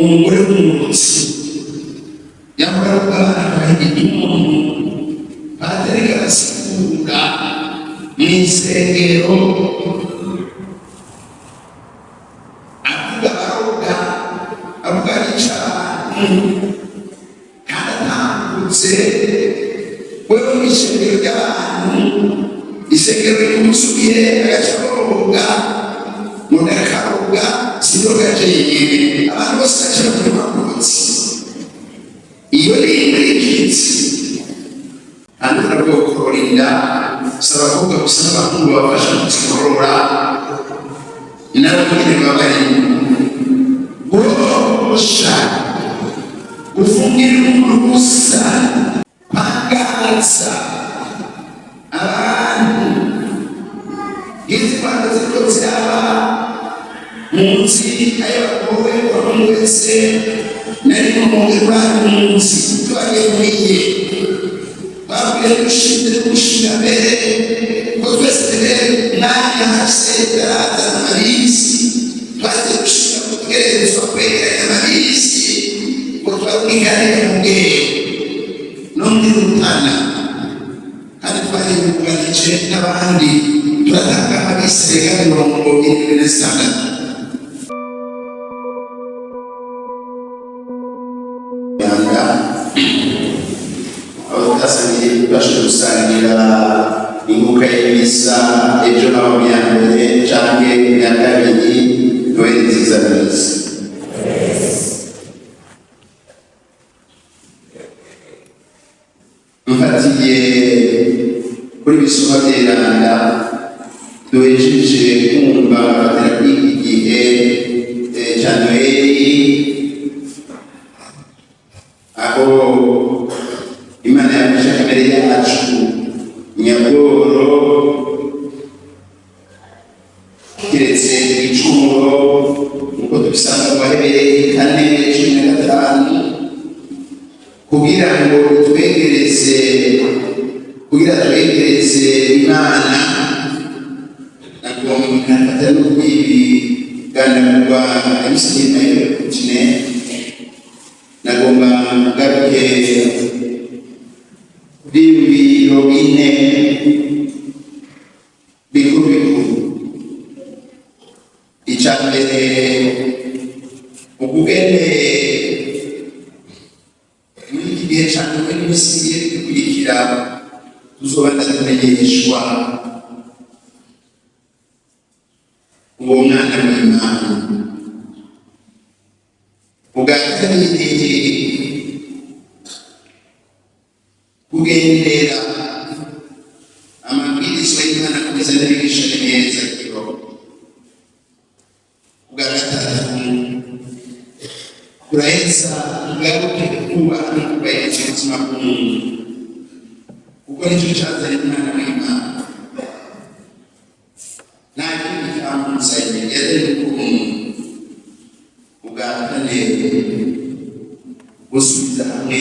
umugore w'umutsi yamara abana bahindi umuntu padiri arasigura mu isengero avuga n'icyaha kandi atambutse wewe mu isengero ry'abantu isengero ry'umusubiye agacaboga umuntu akaroga sindoga yajeye abantu bose bashaka kuri makunzi iyo rero ikitse hano nabwo inda saba abakobwa gusa n'abahungu babafasha kuzikorora nabo nyine baba bari gusha gufungira umuntu gusa kwagaza abantu izi mpande ziko ziraba munsi ayabakowe kwa mwese nari mumugirwa munsi twagemwiye babwiye gushinga mbere ko twese nani hase daraza marisi twaze gushinga kutegerezwa kwegera marisi ko twabwigane muge n'undi rutana kandi twari kuganije n'abandi turatanga marisi rega 76 basho gusangira inguka y'ibisa ejo naho byambere canke byakabiri noheli nziza neza mfatiye kuri bisoma by'iranga duhejeje kumva bafatira kw'iki gihe ca noheli aho Imana yafashe kamere yacu nyabworo kiretse icumuro nkuko tubisanga mu Baheburayo 4:15 kugira twegereze Imana nagomba nkafata no kwiganirwa emisina y'ubutine nagomba ngaruke Bibi robine bikuru icambere ukugene muri iki gihe cyane n'ibisigiye bikurikira tuzobanza kumenyeshwa uwo mwana w'Imana ugatanire kugendera amabwiriza y'Imana kugeza n'abigisha neza kiro ugagatatu kuraheza ngaruke kuba n'ukubahiza ubuzima bw'umuntu kuko nicyo cyazanye umwana w'Imana nta kindi cyamusanye yazanye ukuntu ugatane gusubiza hamwe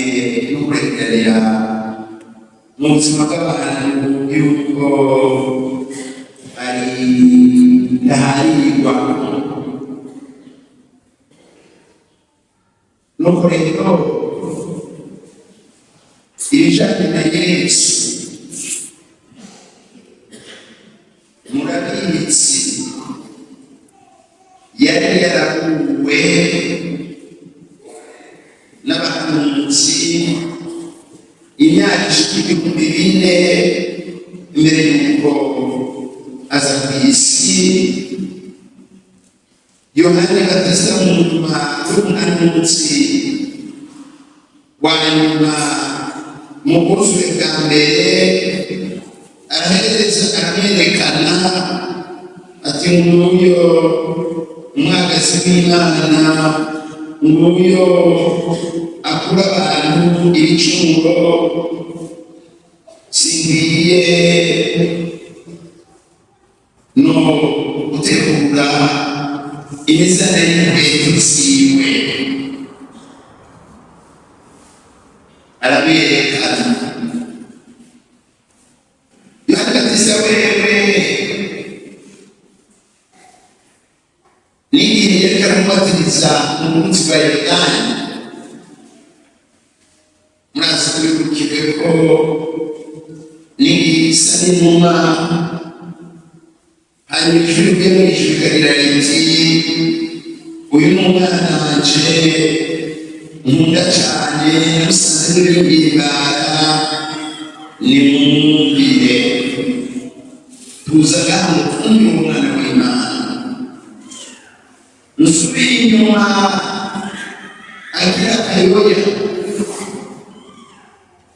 no kurekerera mu buzima bw'abantu yuko ari ndaharirwa nuko rero ibijanye na Yesu murabizi yari yarakuwe n'abahanuzi imyaka 4,000 mbere y'uko aza ku isi. Yohani Batista mu nyuma y'umuhanuzi wa nyuma mu buzure bwa mbere aramwerekana ati nguyo umwagazi w'Imana, nguyo akura abantu ibicumuro, singiye no gutegura imizana y'inkweto ziwe. Araberekana Yohani Batista wewe n'igihe yariko aramubatiriza mu munsi wa Yorodani, murazi kubibukirwe ko n'igisa n'inuma hanyuma ijwi rivuye mu ijuru rikarira riti, uyu ni umwana wanje nkunda cyane, musanze n'ibimbimbara, nimwumvire. tuza ngaho twumvire umwana w'Imana. Nsubire inyuma agira akayoya,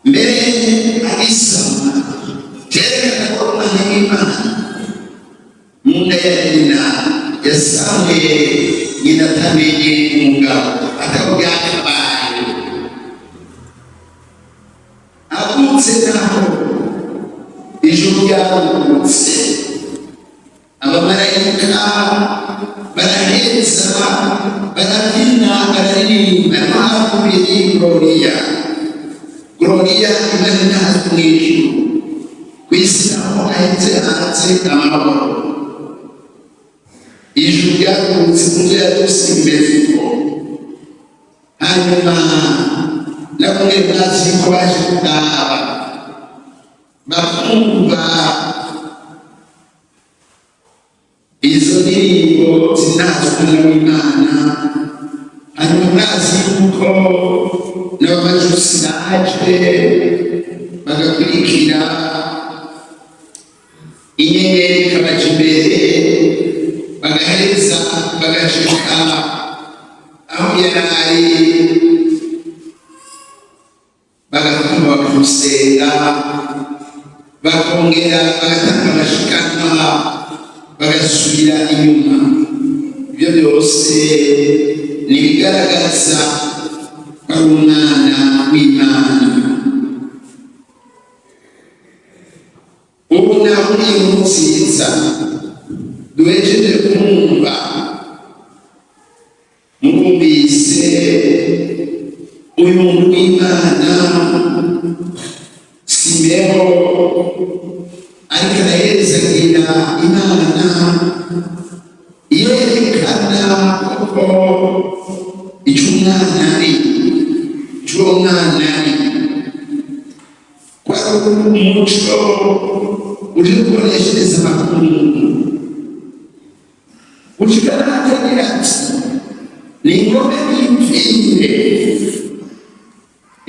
mbere abisama kerekana ko umwana w'Imana mu nda ya nyina yasamwe, nyina atamenye umugabo atabwakabaye, avutse naho ijuru ryarungurutse, abamarayika baraheza barabyina bararirimba n'ababiri Gloria Gloria, Imana natwe mu ijuru, ku isi naho ahetse hanze amahoro. Ijuru ryarungurutse mu nzu yadusimbeze ko, hanyuma namwe mwazi ko baje kugaba bakumva izo ndirimbo zinazwa umwana w'Imana. Hanyuma mwazi yuko n'abamajusi baje bagakurikira inyenyeri ikabaja imbere, bagaheza bagashika aho yarari, bagakoma bakamusenga, bakongera bagatanga amashikanwa, bagasubira inyuma. Ibyo byose ni ibigaragaza ko ari umwana w'Imana. Ubu naho muri iyi nkuru nziza duhejeje kumva, mwumvise uyu muntu w'Imana Simeho ariko araherezagira Imana, yerekana ko icyo umwana ari, ko ari umuco uri gukoreshereza amakungu, ukigaragaza ati ni ingome y'imfire,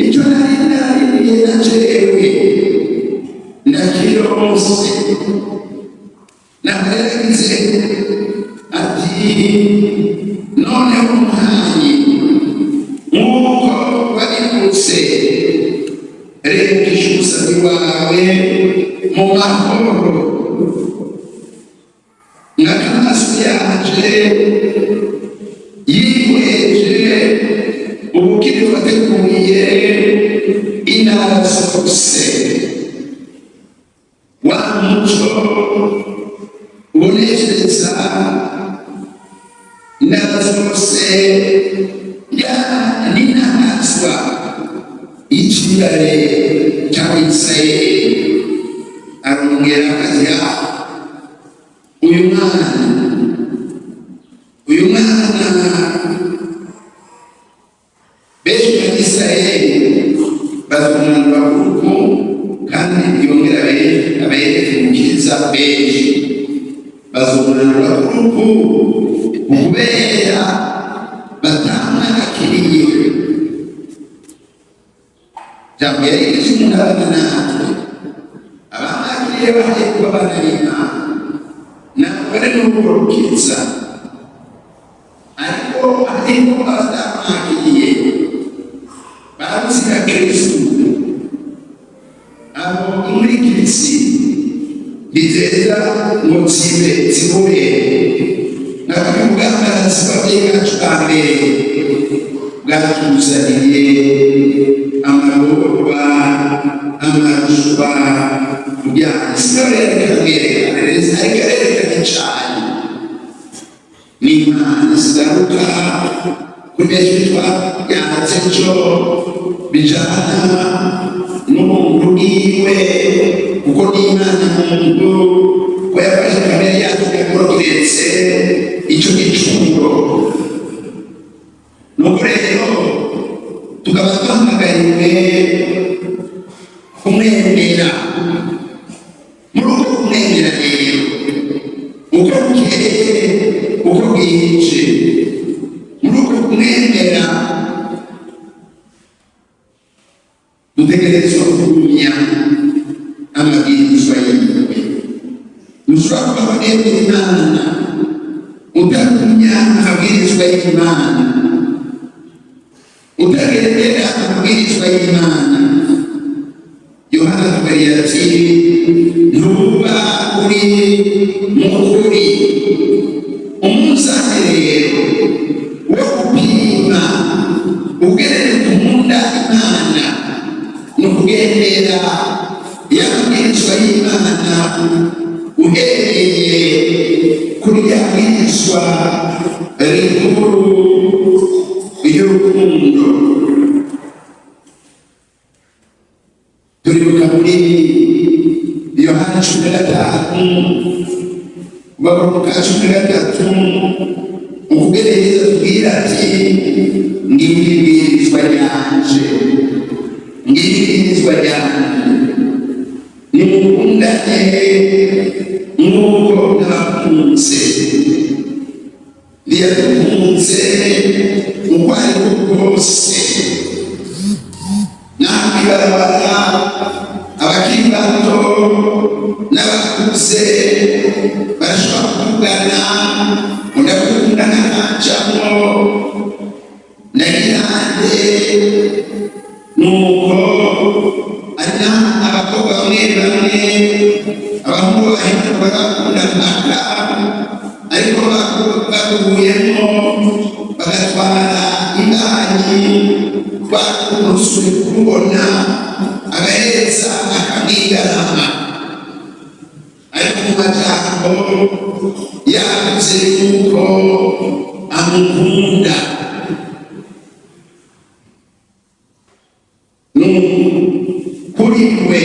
icyo nari naririye na jewe ndakironse. Nahereze ati noneho umuhanyi nk'uko wabibutse, rekesha umusazi wawe mu mahoro, nk'amaso yaje yihweje ubukiri wateguye intara zose, wa muco uboneshereza intara zose n'intamaswa y'ikibare cya Isirayeli. Arongera akagira uyu mwana benshi mu Isirayeli bazunanura kuko kandi yongera abereke umukiza benshi bazunanura kuko kubera batamwakiriye. Jambo yari kimurana natwe abamwakiriye bagiye kuba abana b'Imana, ntabwo ari n'uburukiza, ariko ariko batamwakiriye bamusiga Kristo. Abo muri Kristo bizeza ngo zibure n'akabugambarazi babyeyi bacu ba mbere bwatuzaniye amagorwa amarushwa bya Isirayeli. Ariko arerekana cyane n'Imana zigaruka kuri benshi twayanze cyo bijana n'umuntu iwe, kuko n'Imana muntu ko yafashe kamere yacu yakororetse icyo gicumuro bwije muri uko kumwemera dutegerezwa kugumya amabwirizwa yiwe. Ntushobora kuba wemera Imana utagumya amabwirizwa y'Imana, utagendera amabwirizwa y'Imana. Yohana atubwira ati ntuba uri mu kuri. Umunzani rero wo gupima ugerere kumunda Imana ni ukugendera y'amabwirizwa y'Imana uhereye kuri y'amabwirizwa rikuru y'urukundo. Turibuka muri Yohana 15 Bagaruka 13 ukugerageza tubwira ati ngiri ibwirizwa ryanje, ngiri ibwirizwa ryanje, nimukundane nk'uko nabakunze. Ndiyadukunze uko ari ko kose. Namwe ibarabara abakiri bato n'abakuze barashobora kuvugana, mudakundana ntacamo nagirande. Nuko ari abakobwa bamwe bamwe, abahungu bahita bagakundana ariko bakuvuyemo bagatwara indani bakunusure kubona agaheza akamwigarama, ariko mu majambo yavuze yuko amukunda. Kuri we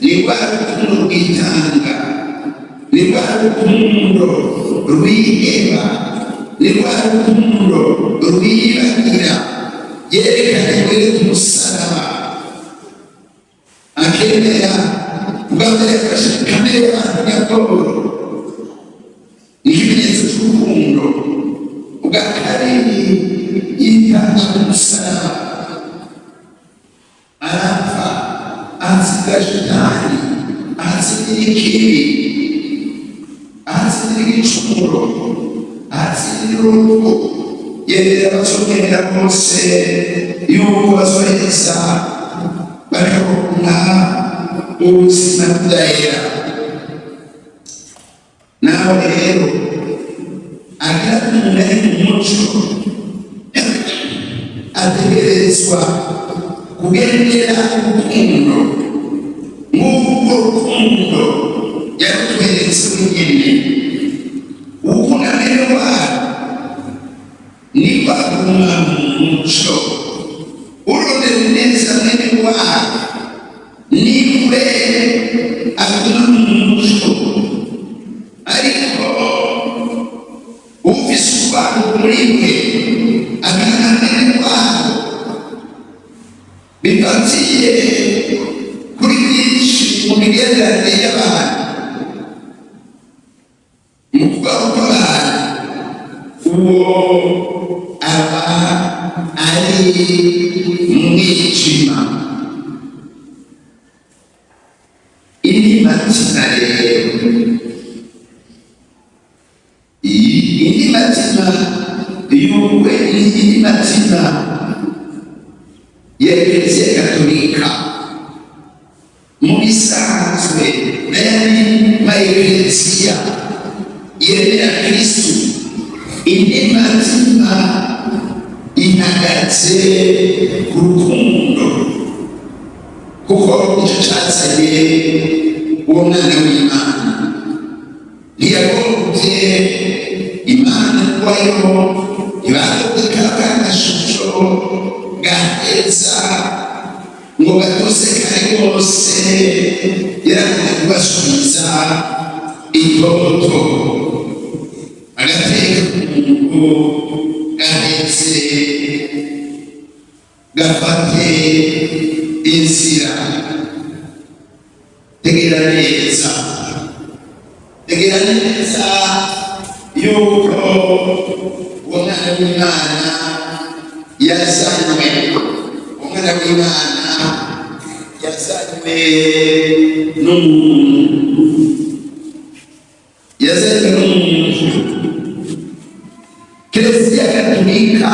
ni rwa rukundo rwitanga, ni rwa rukundo rwiheba, ni rwa rukundo rwibagira, yerekanye ku musaraba akemera ubwambere yafashe kamere y'abantu nyakoro, ni ikimenyetso cy'urukundo. Ubwa kabiri yitanga ku musaraba, arapfa ahatsindira shitani, ahatsindira ikibi, ahatsindira igicumuro, ahatsindira urupfu. Yerera abacumurira bose yuko bazohereza bakabona ubuzima budahera. Nawe rero agira umuntu ari mu muco ategerezwa kugendera urukundo nk'uko urukundo yarutweretse wenyine. Ukunda rero niba aguma mu muco urondera neza mwene wabo, niwe aguma mu muco, ariko ufise ubwanwa muri we agana mwene wabo. Bifatiye kuri byinshi mu migenderanire y'abantu, mu kubaho kw'abantu, uwo aba ari umwijima. Indimatima rero, indimatima yuwe n'indimatima ya Eklezia Katolika mu bisanzwe n'ayandi ma Eklezia yemera Kristu. Indimatima ihagaze ku rukundo, kuko icyo cyazanye uwo mwana w'Imana. Ntiyagombye Imana kubayo, ntibagombye kagashusho gaheza ngo gatose kare kose. Yaragombye kubasubiza itoto, agateka umuntu gahetse gafate inzira. Tegera neza yuko umwana w'Imana yazanywe, umwana w'Imana yazanywe n'umuntu, yazanywe n'umuntu. Kiliziya Gatolika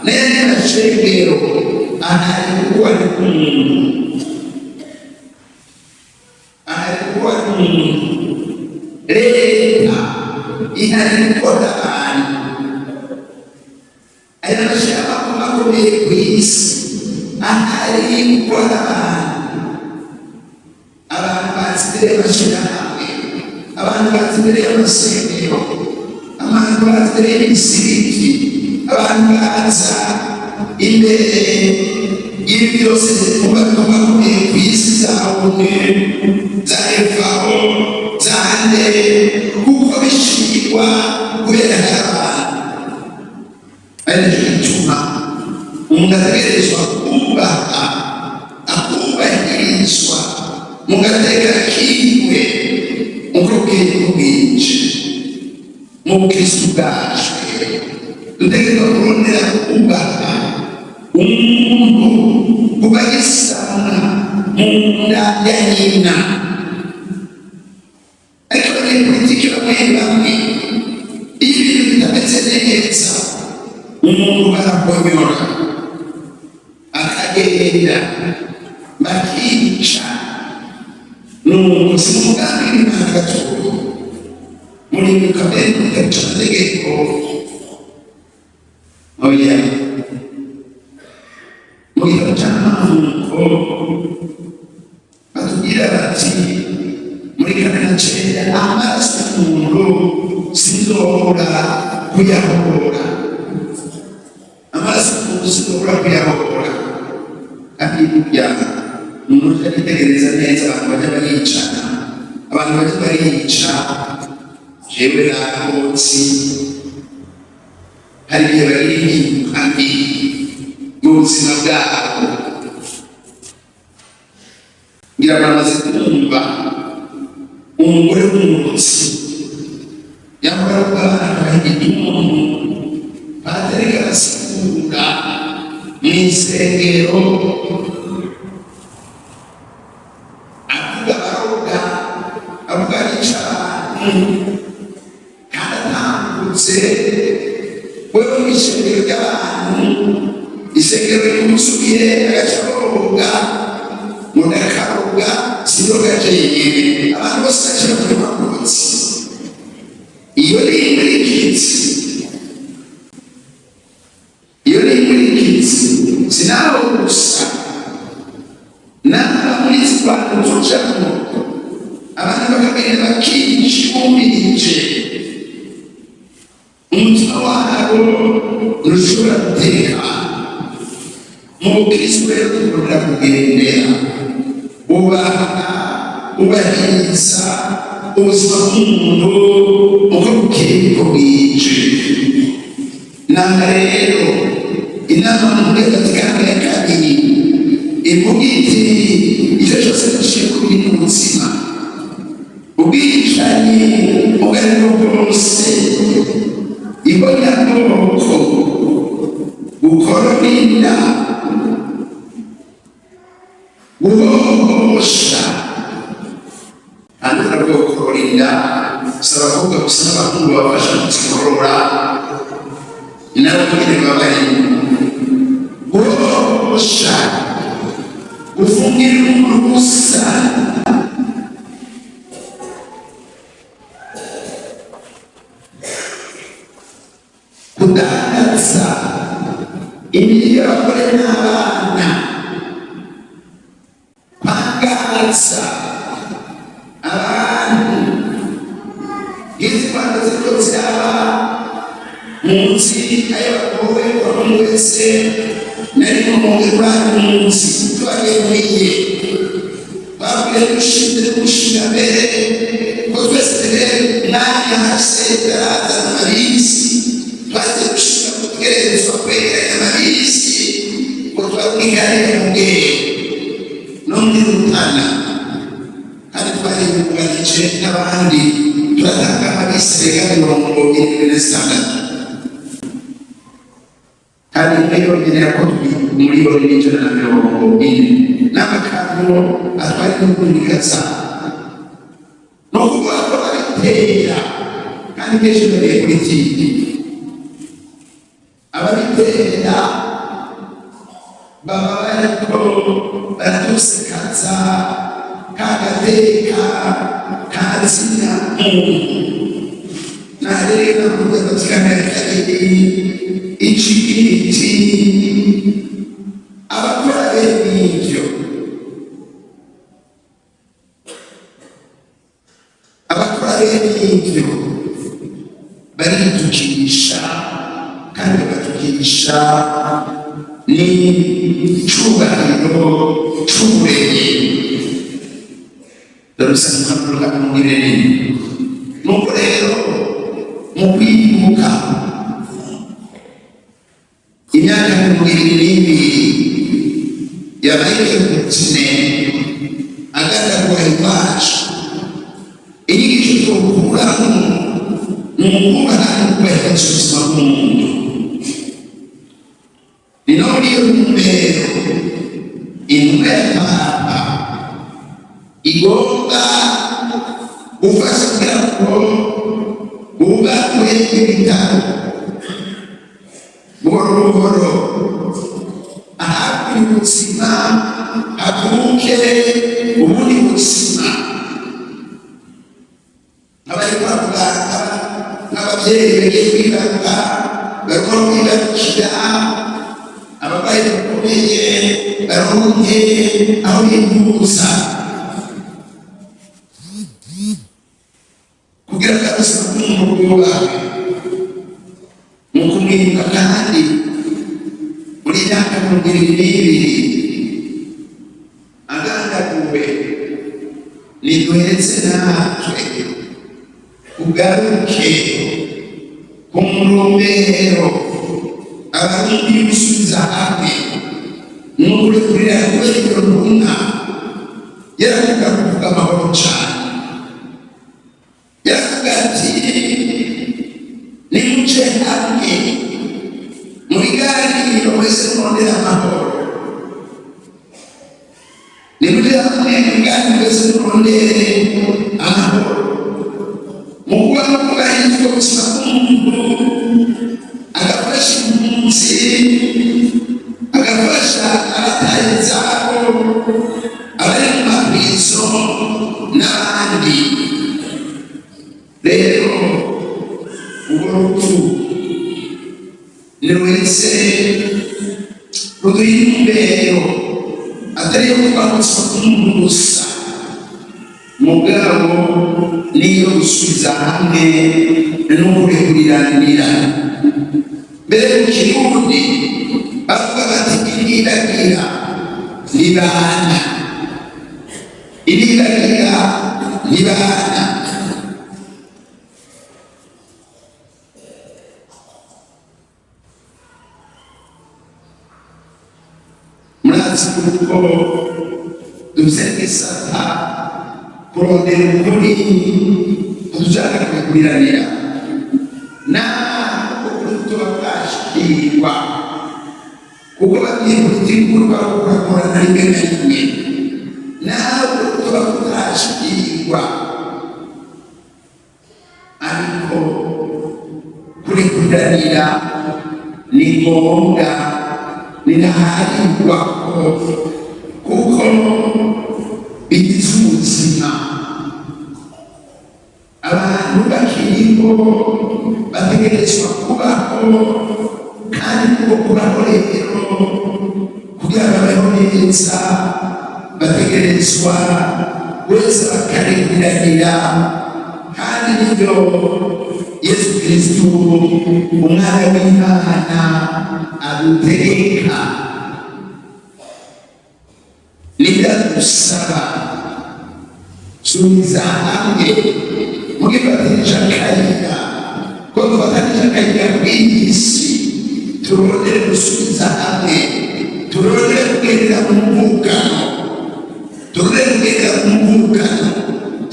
n'ayandi mashengero aharikuwa n'umuntu, aharikuwa n'umuntu. Leta iharikuwa n'abantu. Aya mashamba akomeye ku isi aharikuwa n'abantu. Abantu bazi imbere y'amashirahamwe, abantu bazi imbere y'amasengero, abantu bazi imbere y'ibisiriki, abantu baza imbere y'ibi byose bikorwa bikomeye ku isi, za ONU, za FAO, za ANDE, kuko bishingwa kubera abantu. Ari cyo gituma umuntu ategerezwa kubaha, akubahirizwa, mugatega kiwe uko bwije bwinshi. Mu Bukristu bwacu dutegerezwa kurondera kubaha umuntu kuba gisana mu nda ya nyina. Ariko abanyepolitiki bamwe bamwe iyo ibintu bitameze neza umuntu barakonyora akagenda bakica. Nuko si umugambi w'Imana gatoya muri mukabere mugaca amategeko. Oya, mu gihe cy'amavuko batubwira bati muri Kanacenda amaraso y'umuntu sinzobura kuyahora, amaraso y'umuntu sinzobura kuyahora. Kandi burya umuntu aritegereza neza abantu bajya baricana, abantu bajya barica. Jewe nakotsi hari igihe bari kandi mu buzima bwabo ngira bamaze kumva umugore w'umutsi yambara ubwana bahigita umuntu batereka arasigura mu isengero avuga baroga, avuga yica abantu wewe mw'isengero ry'abantu, isengero rimusubiye agaca baroga, umuntu akaroga siroga jenyine, abantu bose baca bafite amakotsi. Iyo ni inkurikizi, iyo ni inkurikizi. Sinaho gusa n'aba muri izi bantu tujamo abantu bakagenda bakijumirije, umutima wabo ntushobora guteka. Mu Bukristu rero dukunda kugendera ubahiriza ubuzima bw'umuntu uko bukeye uko bwije. Naha rero inama mu Gatolika ya kabiri ivuga iti icyo cyose gishingiye ku buzima, ubwicanyi ubwo ari bwo bwose, ibonyabwoko, gukorora inda, guhohosha. Hano nabwo gukorora inda si abakobwa gusa n'abahungu babasha kuzikorora, ni nabo nyine baba barimo. Guhohosha, gufungira umuntu ubusa, kudandaza imibiri y'abagore n'abana, kwangaza abantu. Izi Rwanda ziriko ziraba munsi ay'abagowe wa buri wese nari mumugirwa munsi twagendeye babwiye dushinzire gushinga mbere ko twese tugere mwanya hase tarazana amabisi, twaze gushinga ko tugeragezwa kwegeranya amabisi ngo twabwigarire mu bwenge no muri Rutana, kandi twari buganije n'abandi turatanga abisirayeli 76 kandi niyo nyine yakozwe muri yo n'ijana na 40 n'amakamyo atwara n'ubunikaza no kuvuga ko babitera kandi kenshi bariye politiki ababitera baba bariko baradusekaza kagateka kazina narega kugatikanarekagiri icigiti abakora bene ivyo baritukisha kandi batukisha ni icubahiro c'ubumenyi darusankamruka mwireni nuko rero mu kwibuka imyaka 22 yabaye umukine agaragara iwacu inyigisho twokuraho n'umukubaha n'ukubahiriza ubuzima bw'umuntu ni naho niyo ntumbero intumwa ya Papa igomba gufasha kugira ngo bubakwe ibitaro buhoro buhoro ahabwe ubuzima havuke ubundi buzima abari kwa muganga n'ababyeyi bagiye kwibaruka barimo kwibakira ababaye bakomeye baronke aho bivuza kugira ngo ubuzima bw'umuntu bwubahwe mu kumwibuka kandi muri myaka 22 agandaguwe niduheretse natwe ugaruke ku murumbero abarundi gusubiza hamwe n'ukurekurira kubera iyo ntumwa yaravuga kuvuga amahoro cyane yaravuga ati nimuce hamwe mu biganiro mwese murondera amahoro nimuce hamwe mu biganiro mwese murondere amahoro mu kuba no kubahiriza ubuzima bw'umuntu agafasha impunzi agafasha abataye izabo abari mu mabwizo n'abandi rero ubwo rupfu ni wese ruduha intumbero atari yo kuba ubuzima bw'umuntu gusa mugabo niyo gusubiza hamwe no kurekuriranira mbere mu Kirundi bavuga bati iribagira nibana murazi kuko dusengesata kurondera ukuri kudushaka kwekuriranira naho tuba twashikirwa kuko bagiye kutigurwa kugakorana rimwe na rimwe naho tuba twashikirwa ariko kurekuranira ni ngombwa ninaharirwa kuko bigize ubuzima abantu bakiriho bategerezwa kubaho kandi kuko kubaho rero kugira ngo babeho neza bategerezwa wese bakareguranira kandi nibyo Yesu Kristo umwana w'Imana adutegeka nibadusaba subiza hamwe mugifatisha akayira ko dufatisha akayira kw'isi turondere gusubiza hamwe turondere kugendera mu mvukano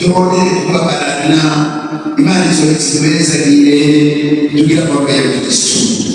tubonere kubabarana. Imana izo zibezagire tugira amaboko ya Kristo.